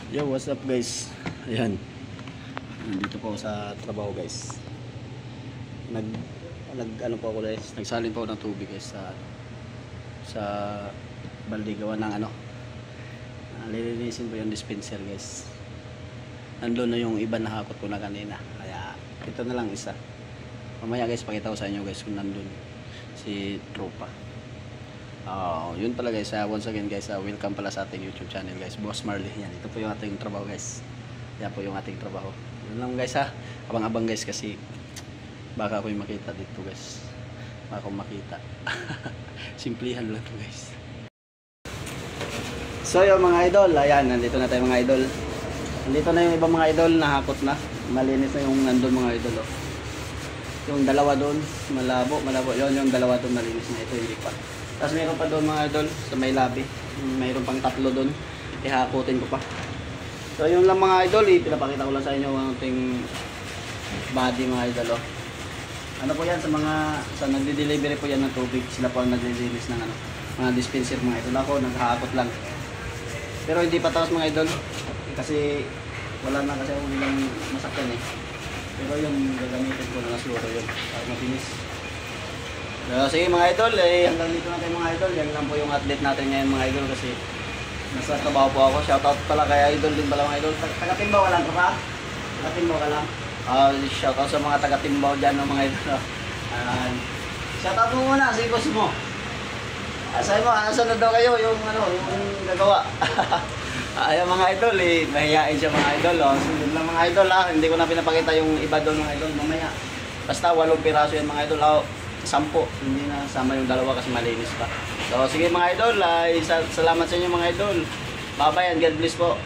Yo, what's up guys? Ayan. Nandito po sa trabaho guys. Nag ano po ako guys, nagsalin po ng tubig guys sa balde gawa ng ano. Lilinisin po yung dispenser guys. Nandun na yung iba na hakot ko na kanina. Kaya ito na lang isa. Mamaya guys, pakita ko sa inyo guys kung nandun si tropa. Yun pala guys, once again guys, welcome pala sa ating YouTube channel guys, Boss Marley. Yan, ito po yung ating trabaho guys. Yan po yung ating trabaho. Yun lang guys abang-abang guys kasi baka ako yung makita dito guys. Baka ako makita. Simplihan lang to guys. So yung mga idol, ayan, nandito na tayo mga idol. Nandito na yung ibang mga idol, nahakot na. Malinis na yung nandun mga idol. Oh. Yung dalawa doon, malabo. Yun, yung dalawa doon malinis na, ito hindi pa. Tapos mayroon pa doon mga idol sa may labi. Mayroon pang tatlo doon. Ihakutin ko pa. So yun lang mga idol, pinapakita ko lang sa inyo ang ating body mga idol. Oh. Ano po yan sa nagde-delivery po yan ng tubig. Sila po ang nagre-release ng mga dispenser mga idol. Ako naghahakot lang. Pero hindi pa tapos mga idol. Kasi wala na kasi akong ilang masakyan eh. Pero yung gagamitin ko na siguro yun. Para mapinis. So, sige mga idol, hanggang dito na tayo mga idol. Yan lang po yung update natin ngayon mga idol kasi nasa trabaho po ako. Shoutout pala kay idol din pala mga idol. Taga-Timbaw ka lang pa? Taga-Timbaw ka lang? Shoutout sa mga taga-Timbaw dyan ng mga idol. Shoutout mo muna, sige boss mo. Sabi mo, asan na daw kayo yung gagawa? Ayan mga idol, mahihain siya mga idol. Sunod lang mga idol hindi ko na pinapakita yung iba doon mga idol mamaya. Basta 8 piraso yan mga idol. 10, hindi na sama yung dalawa kasi malinis pa. So sige mga idol, salamat sa inyo mga idol. Bye bye and God bless po.